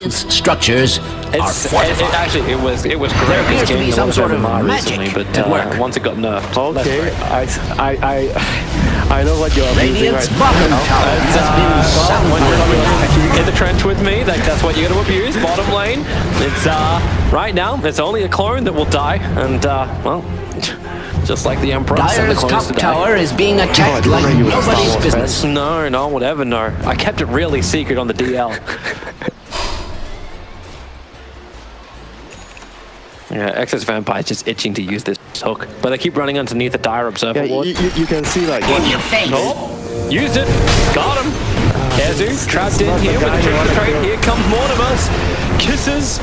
Structures are fortified. It was great. There appears to be some sort of magic recently, but at work. once it got nerfed. Okay, I know what you're abusing Radiant's right bottom now. tower has been When soundly. you're in the trench with me, that's what you're going to abuse. Bottom lane, it's right now. It's only a clone that will die, and well, just like the Emperor. Dyer's top tower is being attacked like nobody's business. No, whatever. No, I kept it really secret on the DL. Yeah, Excess Vampire is just itching to use this hook, but they keep running underneath the Dire Observer ward. You can see like In your face. Oh, used it, got him. Kezu trapped in here with a trick or trade. Here comes Mortimer's. Kisses.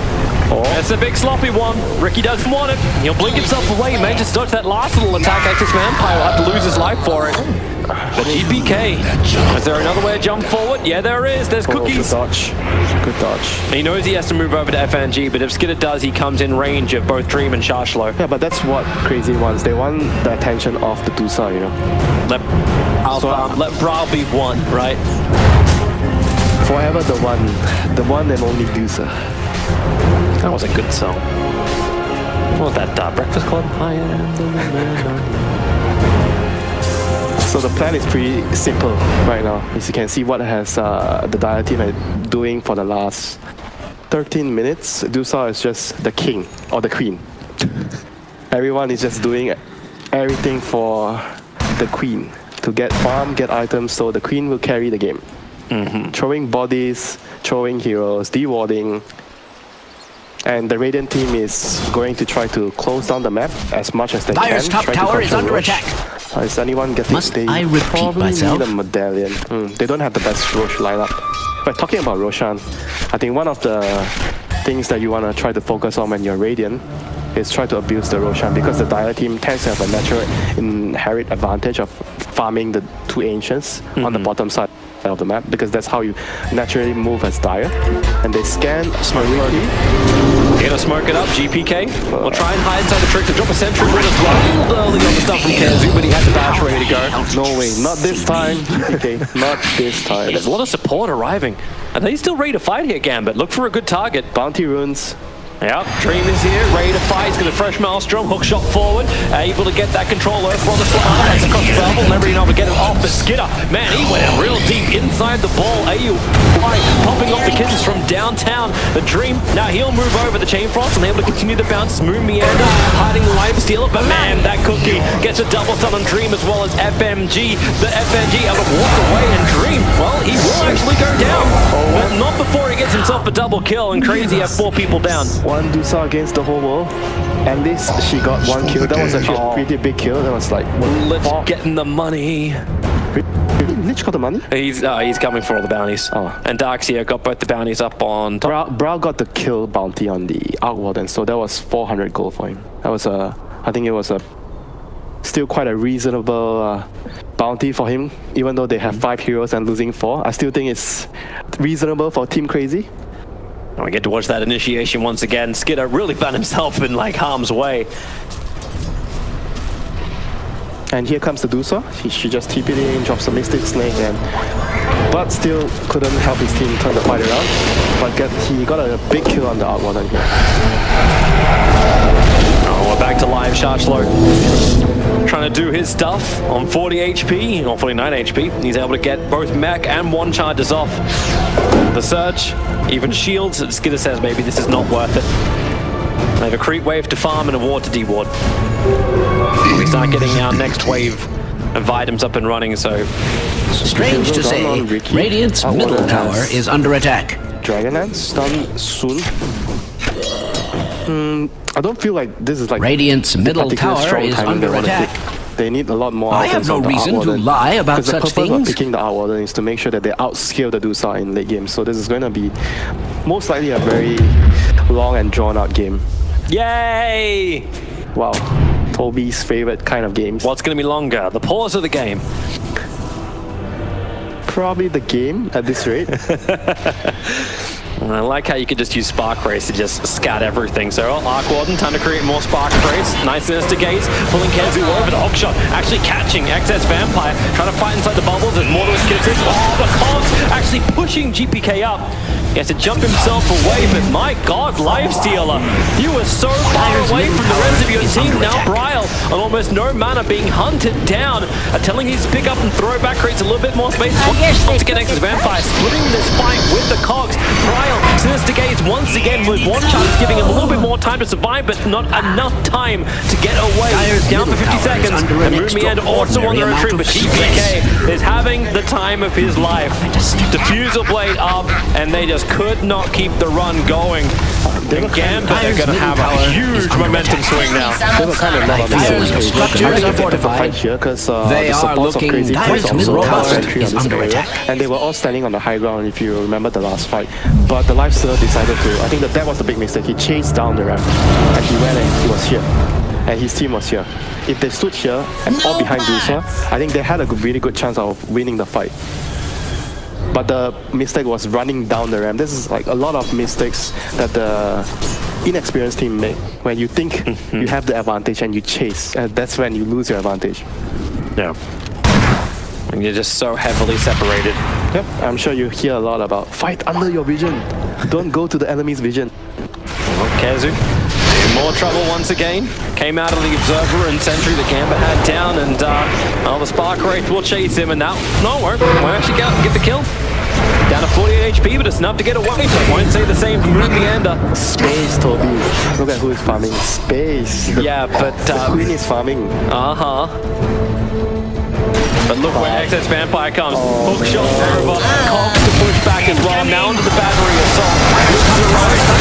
That's a big sloppy one. Ricky doesn't want it. He'll blink himself away. He may just dodge that last little attack. Excess Vampire will have to lose his life for it. But GPK, is there another way to jump forward? Yeah, there is. There's cookies. Good dodge. Good dodge. He knows he has to move over to FNG, but if Skidder does, he comes in range of both Dream and Shashlo. Yeah, but that's what Crazy wants. They want the attention of the Dusa, you know. Let Brawl be one, right? Forever the one and only Dusa. That was a good song. What was that, Breakfast Club? I am the man. So the plan is pretty simple right now. As you can see what has the Dire team are doing for the last 13 minutes. Dusa is just the king or the queen. Everyone is just doing everything for the queen to get farm, get items, so the queen will carry the game. Throwing bodies, throwing heroes, dewarding. And the Radiant team is going to try to close down the map as much as they Dyer's can. top tower is under attack. Is anyone getting? Must I repeat probably myself? need a medallion. They don't have the best Roche lineup. But talking about Roshan, I think one of the things that you want to try to focus on when you're Radiant is try to abuse the Roshan, because the Dire team tends to have a natural inherent advantage of farming the two Ancients on the bottom side of the map, because that's how you naturally move as Dire. And they scan smartly. They're gonna smoke it up, GPK. We'll try and hide inside the trick to drop a sentry win as well. Early on the stuff from Kezu, but he had the bash ready to go. No way, not this time, GPK, not this time. There's a lot of support arriving. Are they still ready to fight here, Gambit? Look for a good target. Bounty runes. Yep, Dream is here, ready to fight. He's got a fresh Maelstrom, hook shot forward, able to get that control over on the slide. That's across the level, never enough to get it off. But Skidder, man, he went in real deep inside the ball. AU popping off the kisses from downtown. The Dream, now he'll move over the Chain Frost and able to continue the bounce. Smooth meander, hiding the life stealer. But man, that cookie gets a double stun on Dream as well as FMG. The FNG able to walk away, and Dream, well, he will actually go down. But not before he gets himself a double kill, and Crazy have 4 people down. One Dusa against the whole world. At least she got 1 kill. That was actually a pretty big kill. That was like Lich getting the money. Lich got the money? He's coming for all the bounties. Oh. And Darkseer got both the bounties up on top. Brawl got the kill bounty on the Arc Warden, so that was 400 gold for him. That was I think it was still quite a reasonable bounty for him, even though they have 5 heroes and losing 4. I still think it's reasonable for Team Crazy. And we get to watch that initiation once again. Skidder really found himself in like harm's way. And here comes the Dusa. She just TP'd in, drops a Mystic Snake, but still couldn't help his team turn the fight around. But he got a big kill on the Arc Warden here. Oh, we're back to live. Shashlo trying to do his stuff on 40 HP, or 49 HP. He's able to get both mech and 1 charges off. The Surge, even shields. Skidder says maybe this is not worth it. They have a creep wave to farm and a ward to deward. We start getting our next wave of items up and running, so... Strange to say, Radiant's middle tower is under attack. Dragonlance done soon. I don't feel like this is like... Radiant's middle tower is under attack. They need a lot more. I have no reason to lie about such things. The purpose of picking the Arc Warden is to make sure that they outscale the Dusa in late game. So this is going to be most likely a very long and drawn out game. Yay! Wow, Toby's favorite kind of games. What's going to be longer, the pause of the game? Probably the game at this rate. I like how you could just use Spark Race to just scat everything. So Arc Warden, time to create more Spark Race. Nice instigates, pulling Kezu over the hook shot, actually catching Excess Vampire, trying to fight inside the bubbles. There's more to his kisses. Oh, the cogs actually pushing GPK up. He has to jump himself away, but my god, Lifestealer, you were so far away from the rest of your team. Now Bryle, on almost no mana, being hunted down. Telling his pick up and throw back creates a little bit more space. To connect his Vampire, splitting this fight with the cogs. Bryle, Sinister Gaze once again with one chance, giving him a little bit more time to survive, but not enough time to get away. Down for 50 seconds. And Mumiend also on the retreat, but GPK is having the time of his life. Diffusal Blade up, and they just could not keep the run going. And Gambit are going to have a huge momentum swing now. They were kind of not on the same page. I think it's a fight here because the supports of Crazy Prince also had entry on this area, and they were all standing on the high ground if you remember the last fight. But the Lifestealer decided to, I think that was the big mistake. He chased down the ramp, and he went and he was here. And his team was here. If they stood here and all behind Dusa, I think they had a really good chance of winning the fight. But the mistake was running down the ramp. This is like a lot of mistakes that the inexperienced team make. When you think you have the advantage and you chase, and that's when you lose your advantage. Yeah. And you're just so heavily separated. Yep, I'm sure you hear a lot about fight under your vision. Don't go to the enemy's vision. Well, Kezu in more trouble once again. Came out of the Observer and Sentry that Gambit had down, and the Spark Wraith will chase him, and now, no, won't actually get the kill. Down to 48 HP, but it's enough to get away, so I won't say the same for Mumienda. Space, Toby. Look at who is farming. Space. Yeah, but... the Queen is farming. But look where Excess Vampire comes. Hook shot over. Cogs to push back as well. Now into the battery assault.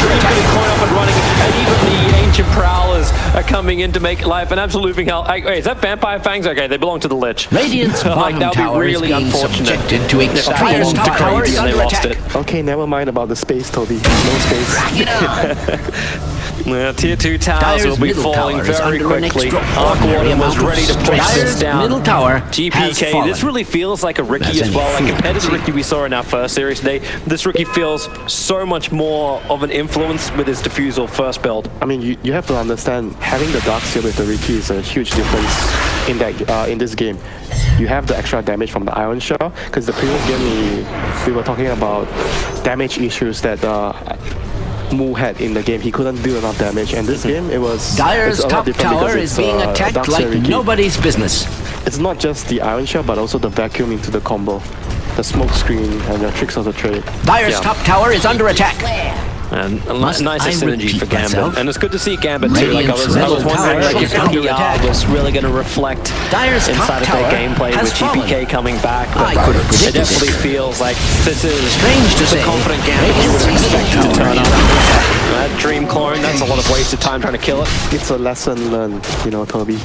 Dream getting caught up and running. And even the Ancient Prowlers are coming in to make life an absolute living hell. Wait, is that Vampire Fangs? Okay, they belong to the Lich. Radiant's like, bottom that would be tower really is being unfortunate. subjected to extreme Tower is and they they lost it. Okay, never mind about the space, Toby. No space. Tier 2 towers will be falling very quickly. Arcwater was ready to push this down. Middle tower GPK, this really feels like a Riki as well. Like compared to the Riki we saw in our first series today, this Riki feels so much more of an influence with his Diffusal first build. I mean, you have to understand, having the Dark Seal with the Riki is a huge difference in that in this game. You have the extra damage from the Iron Shell, because the previous game we were talking about damage issues that Mu had in the game. He couldn't do enough damage, and this game Dire's top tower is being attacked like nobody's business. It's not just the Iron Shell, but also the vacuum into the combo, the smoke screen, and the tricks of the trade. Dire's top tower is under attack. And a nice synergy for Gambit. And it's good to see Gambit too. Like I was wondering like, if PR was really going to reflect inside of their gameplay with GPK coming back. But it definitely feels like this is the confident Gambit you would expect to turn up. That Dream clone, that's a lot of wasted time trying to kill it. It's a lesson learned, you know, Toby.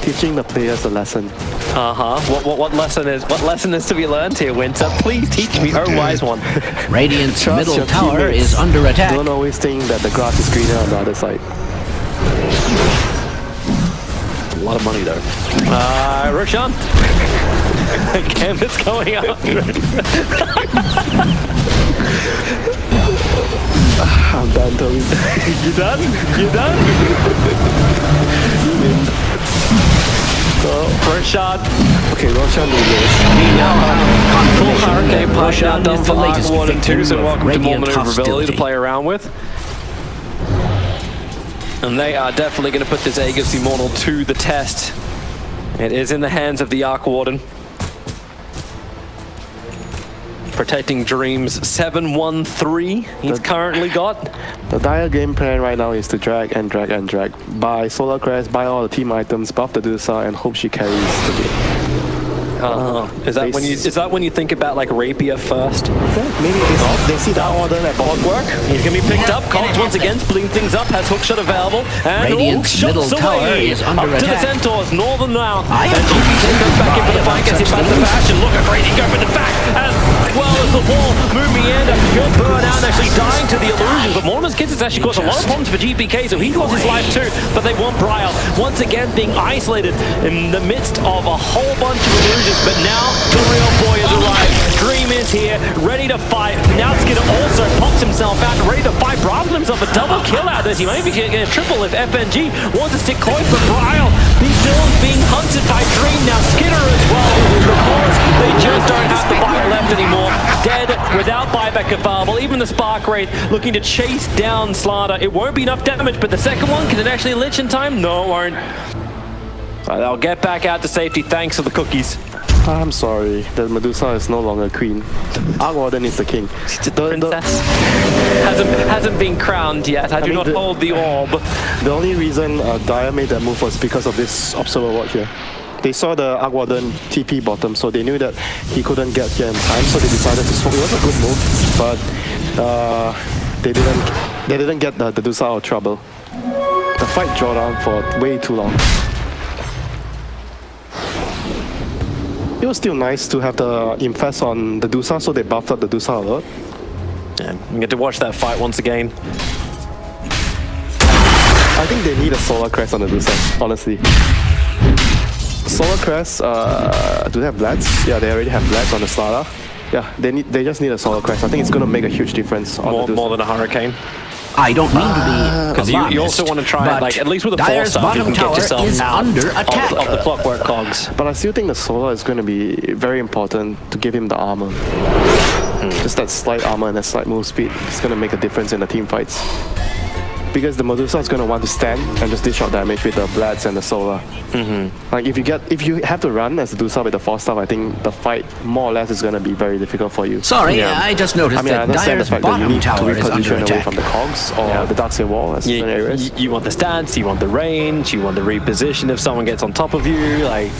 Teaching the players a lesson. What lesson is to be learned here, Winter? Please teach me, oh wise one. Radiant's middle tower is under attack. Don't always think that the grass is greener on the other side. A lot of money though. Roshan. Gambit's going up. I'm done, Toby. You done? You done? Roshan. Okay, Roshan will We now have Full Hurricane Punch Roshan done is for the latest Arcwater 2, so welcome to more Radiant maneuverability hostility. to play around with. And they are definitely going to put this Aegis Immortal to the test. It is in the hands of the Arcwarden. Protecting Dreams 7-1-3 he's currently got. The Dire game plan right now is to drag and drag and drag. Buy Solar Crest, buy all the team items, buff the Dusa, and hope she carries the game. Is that when you think about like Rapier first? Maybe they see the order at bottom. Work. He's gonna be picked up. Cogs once again splitting things up. Has hookshot available. And Radiant's middle tower is under up to the attack. Centaurs, northern now. And GPK goes back in for the fight. Gets hit back to the bash. And look at Brady go for the back. As well as the wall. Mumienda, he'll burn out and actually dying to the illusion. But Mormon's Kids has actually caused a lot of problems for GPK, so he lost his life too. But they want Bryle once again being isolated in the midst of a whole bunch of illusions. challenges, but now the real boy has arrived. Dream is here, ready to fight. Now Skidder also pops himself out and ready to fight. Bravo himself a double kill out of this. He may be getting a triple if FNG wants to stick close, but Bryle, he's still being hunted by Dream. Now Skidder as well, because they just don't have the bite left anymore. Dead, without buyback available. Even the Spark Wraith looking to chase down Slaughter. It won't be enough damage, but the second one, can it actually lich in time? No, it won't. They'll get back out to safety thanks to the cookies. I'm sorry, the Medusa is no longer queen. Arc Warden is the king. The princess hasn't been crowned yet. I do not hold the orb. The only reason Dire made that move was because of this Observer Watch here. They saw the Arc Warden TP bottom, so they knew that he couldn't get here in time, so they decided to smoke. It was a good move, but they didn't get the Medusa out of trouble. The fight dragged on for way too long. It was still nice to have the infest on the Medusa, so they buffed up the Medusa a lot. Yeah, we get to watch that fight once again. I think they need a Solar Crest on the Medusa, honestly. Solar Crest, do they have Blades? Yeah, they already have Blades on the Slaughter. Yeah, they just need a Solar Crest. I think it's going to make a huge difference on the Medusa. More than a Hurricane. I don't mean to be because you also want to try it, like, at least with a 4-star, you can get yourself out of the Clockwork Cogs. But I still think the Solar is going to be very important to give him the armor. Just that slight armor and that slight move speed is going to make a difference in the team fights. Because the Medusa is going to want to stand and just dish out damage with the Blades and the Solar. Like if you have to run as the Medusa with the 4-star, I think the fight more or less is going to be very difficult for you. Sorry, I just noticed that Dire's bottom tower is under away attack. from the cogs or the Darkseer wall as certain areas. You want the stance, you want the range, you want the reposition if someone gets on top of you. Like,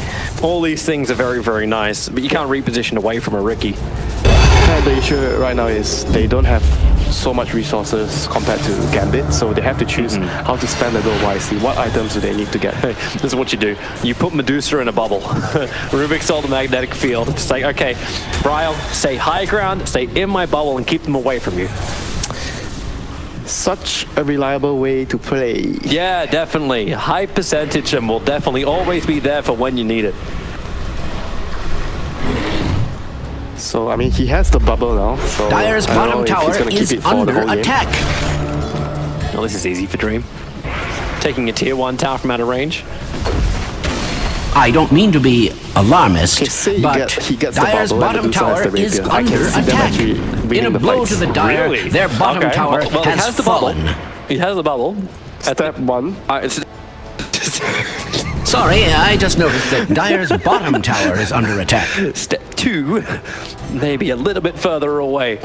all these things are very, very nice, but you can't reposition away from a Riki. The issue right now is they don't have so much resources compared to Gambit, so they have to choose how to spend the gold wisely. What items do they need to get? Hey, this is what you do. You put Medusa in a bubble. Rubik sold the magnetic field. It's like, okay, Bryle, stay high ground, stay in my bubble and keep them away from you. Such a reliable way to play. Yeah, definitely. High percentage and will definitely always be there for when you need it. So, I mean, he has the bubble now, so Dire's bottom tower is under attack. Well, this is easy for Dream. Taking a tier 1 tower from out of range. I don't mean to be alarmist, but he gets Dire's the bottom tower is under attack. In a blow to the Dire, their bottom tower has fallen. He has the bubble. Step 1. Sorry, I just noticed that Dire's bottom tower is under attack. Step 2, maybe a little bit further away.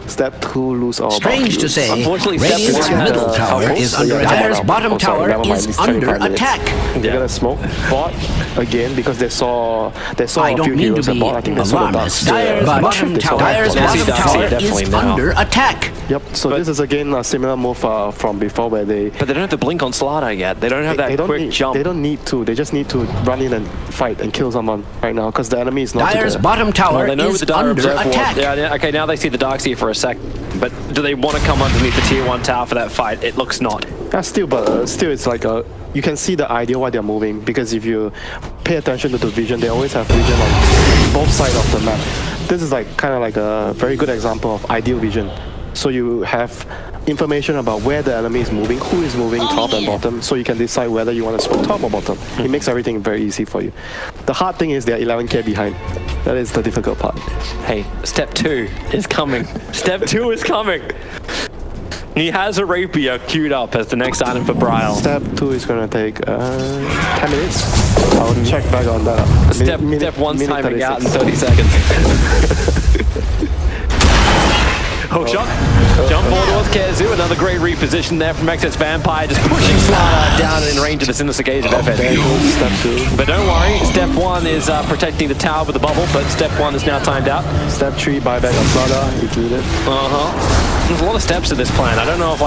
Step 2, lose all. Strange to say, unfortunately, Radiant's middle tower is under attack. Dire's bottom tower is under attack. They're gonna smoke bot again because they saw I don't mean to be alarmist. Dire's bottom tower is under attack. Yep. So this is again a similar move from before where they. But they don't have the blink on Slaughter yet. They don't have that quick jump. They don't need to. They just need to run in and fight and kill someone right now because the enemy is not. Dire's bottom tower is under attack. Yeah. Okay. Now they see the Darkseer for a sec. But do they want to come underneath the tier 1 tower for that fight? It looks not. Yeah, still, it's like you can see the idea why they're moving because if you pay attention to the vision, they always have vision on both sides of the map. This is like kind of like a very good example of ideal vision. So you have information about where the enemy is moving, who is moving top and bottom, so you can decide whether you want to smoke top or bottom. It makes everything very easy for you. The hard thing is they're 11k behind. That is the difficult part. Hey, step 2 is coming. Step 2 is coming. He has a rapier queued up as the next item for Bryle. Step 2 is going to take 10 minutes. I'll check back on that. Step 1's timing 36. Out in 30 seconds. Hook shot. Jump ball towards Kezu. Another great reposition there from XS Vampire. Just pushing Slaughter down in range of the sinister gaze of FNG. Step 2. But don't worry. Step 1 is protecting the tower with the bubble. But step 1 is now timed out. Step 3, buyback on Slaughter. If needed. There's a lot of steps to this plan. I don't know if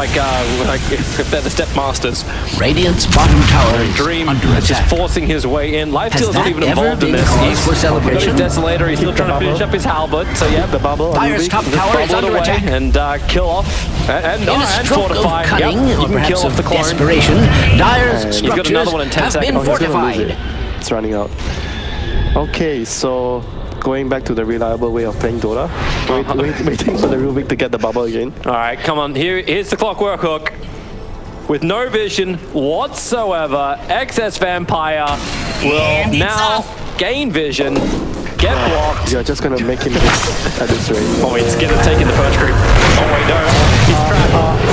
if they're the step masters. Radiant's bottom tower is Dream under is attack. just forcing his way in. Lifesteal's not even involved in this. He's for celebration. He's Desolator. He's still trying to finish up his halberd. So yeah, the bubble. Dire's top tower is under attack. And kill off and fortify. Of cunning, yep, or perhaps kill off the of clone. desperation, Dire's structures another one in 10 have seconds. been fortified. It's running out. Okay, so going back to the reliable way of playing Dota, waiting for the Rubik to get the bubble again. All right, come on. Here's the clockwork hook. With no vision whatsoever, XS Vampire will now gain vision, get blocked. You're just gonna make him miss at this rate. Oh wait, Skinner taking the first creep. Oh wait, no.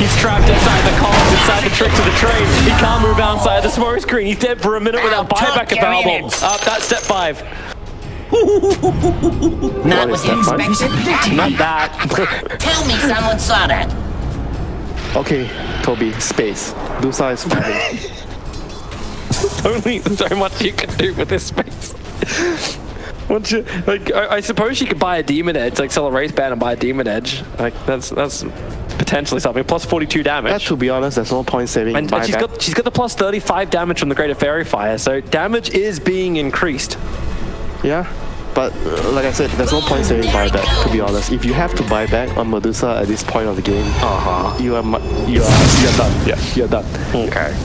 He's trapped inside the columns, inside the tricks of the train. He can't move outside the smoke screen. He's dead for a minute without buyback available. That's step 5. Not what you expected. Not that. Tell me someone saw that. Okay, Toby, space. Dusa is fine. Only so much you can do with this space. I suppose you could buy a Demon Edge, like sell a race band and buy a Demon Edge. Like that's potentially something. Plus 42 damage. To be honest, there's no point saving. And she's got the plus 35 damage from the Greater Fairy Fire, so damage is being increased. Yeah, but like I said, there's no point saving buyback. To be honest, if you have to buy back on Medusa at this point of the game, you're done. Yeah, you're done. Okay.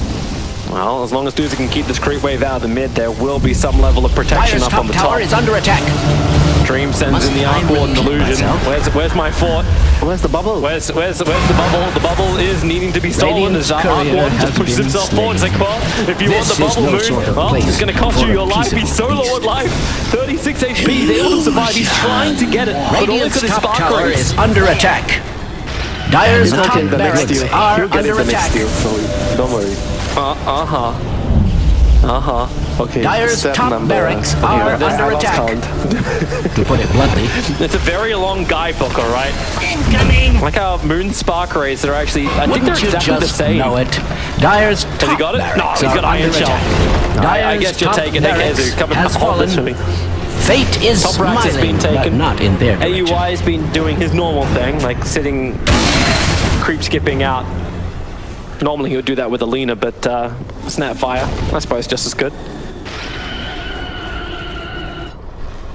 Well, as long as Dusa can keep this creep wave out of the mid, there will be some level of protection up on the top. Tower is under attack. Dream sends in the Arc Warden illusion. Where's my fort? Where's the bubble? Where's the bubble? The bubble is needing to be stolen as Arc Warden just pushes himself forward. It's like, well, if you want the bubble move, well, it's going to cost you your life. He's so low on life. 36 HP. He's able to survive. He's trying to get it, but only because his Spark Tower race is under attack. Dire's top barracks are under attack. So don't worry. Okay, Dire's top barracks are under attack. To put it bluntly, it's a very long guidebook, all right? Incoming. Like how Moon Spark Rays are actually, I think they're wouldn't you exactly the just same. know it? Dire's Has top he got it? No, barracks he's got are Iron under Shell. attack. I Dire's guess you're top taking it. barracks has fallen. Fate is Top Rax has been smiling, but taken. not in their direction. AUI has been doing his normal thing, like sitting, creep skipping out. Normally he would do that with Alina, but Snapfire, I suppose, just as good.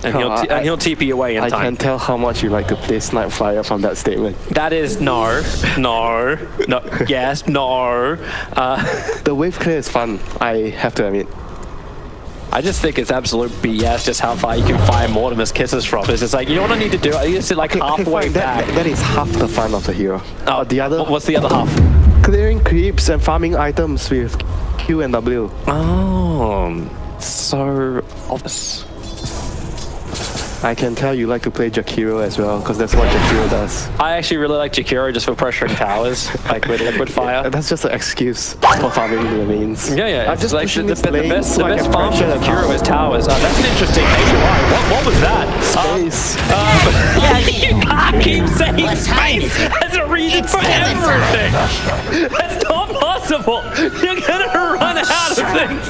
And he'll TP away in time. I can tell how much you like to play Snapfire from that statement. That is no, yes, no. The wave clear is fun, I have to admit. I just think it's absolute BS just how far you can fire Mortimer's kisses from. It's just like, you know what I need to do? I need to sit like halfway back. That is half the fun of the hero. Oh, the other. What's the other half? Clearing creeps and farming items with Q and W. Oh, so obvious. I can tell you like to play Jakiro as well, because that's what Jakiro does. I actually really like Jakiro just for pressuring towers, like with liquid fire. That's just an excuse for farming the mains. Yeah. I'm just like pushing the this lane best so I can farm for pressure Jakiro is towers. That's an interesting AUI. What was that? Space. You can't keep saying What time space is it? as a reason It's for dinner time. everything. That's not possible. You're gonna run out of things.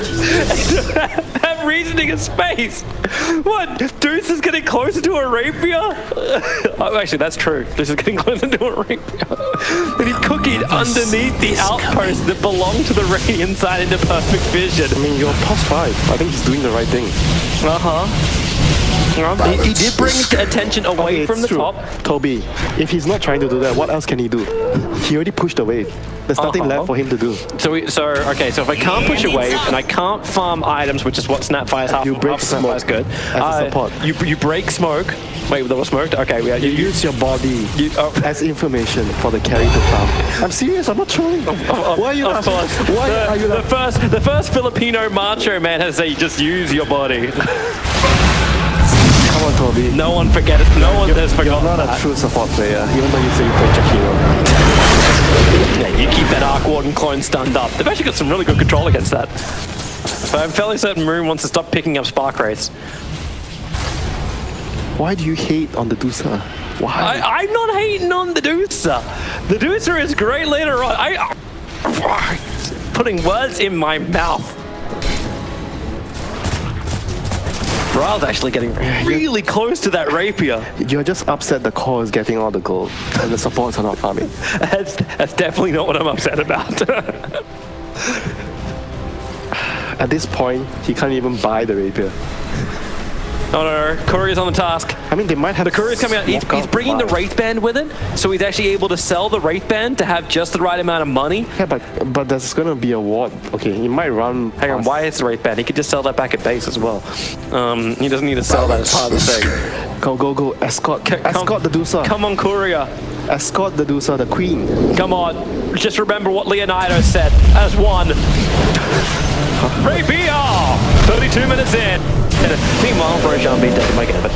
That reasoning of space. What? Deuce is getting closer to a rapier? Oh, actually, that's true. Deuce is getting closer to a rapier. And he's cooking underneath the outpost that belonged to the Radiant side into perfect vision. I mean, you're plus 5. I think he's doing the right thing. He did bring attention away from the top. Toby, if he's not trying to do that, what else can he do? He already pushed the wave. There's nothing left for him to do. So if I can't push a wave and I can't farm items, which is what Snapfire's half. You break smoke is good. as a support. You break smoke. Wait, there was smoke. Okay, You use your body as information for the carry to farm. I'm serious. I'm not trolling. Why are you? Of course. Why are you? The first Filipino macho man has said, just use your body. Come on, Toby. No one forget it. No one has forgotten You're not that. a true support player, even though you say you play Jakiro. Yeah, you keep that Arc Warden clone stunned up. They've actually got some really good control against that. But I'm fairly certain Maroon wants to stop picking up Spark Rays. Why do you hate on the Dusa? Why? I'm not hating on the Dusa. The Dusa is great later on. Putting words in my mouth. Brow's actually getting really close to that rapier. You're just upset the core is getting all the gold and the supports are not farming. That's definitely not what I'm upset about. At this point, he can't even buy the rapier. Oh no, Courier's on the task. I mean, they might have The Courier's coming out. He's bringing the Wraith Band with it, so he's actually able to sell the Wraith Band to have just the right amount of money. Yeah, but there's gonna be a ward. Okay, he might run. Hang on, why is the Wraith Band? He could just sell that back at base as well. He doesn't need to sell that as part of the thing. Go. Escort the Dusa. Come on, Courier. Escort the Dusa, the queen. Come on. Just remember what Leonido said as one. Rapier! 32 minutes in. Meanwhile, Brojan beat David Mike Abbott.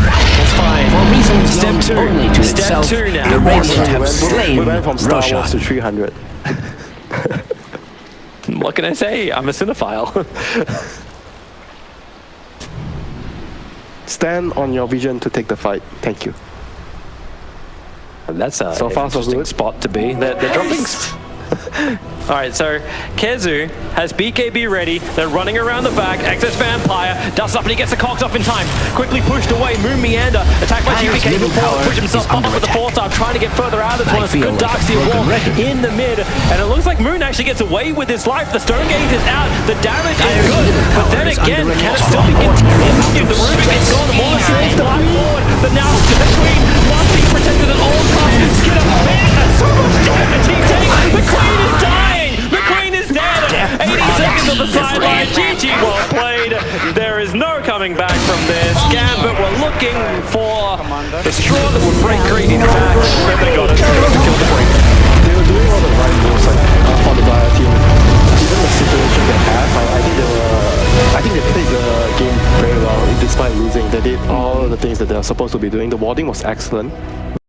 That's fine. For reasons known Step 2. only to Step itself, 2 now. the Ravens have slain We went from Star Roshan. Wars to 300. What can I say? I'm a cinephile. Stand on your vision to take the fight. Thank you. That's a So far, so interesting good. spot to be. They're dropping. Alright, so Kezu has BKB ready. They're running around the back. Excess Vampire does up and he gets the cogs off in time. Quickly pushed away. Moon Meander attacked by Dyer's GPK middle before tower push himself is up under with the attack. 4-star, trying to get further out of this I one. It's a feel good like a Darkseer broken wall record. in the mid. And it looks like Moon actually gets away with his life. The Stone Gaze is out. The damage is Dyer's good. middle But tower then is again, under can it attack. still be continued? The Rubik is gone. The Waller saves the Black Lord. But now the Queen must be protected at all costs. Skidder, man, so much damage he takes. The Queen is dying. The Queen is dead. 80 seconds on the sideline. GG, well played. There is no coming back from this. Gambit were looking for the straw that would break Greedy's back, and they got it to kill the Queen. They were doing all the right moves for the Dire team. Even the situation they have, I think they played the game very well despite losing. They did all the things that they are supposed to be doing. The warding was excellent.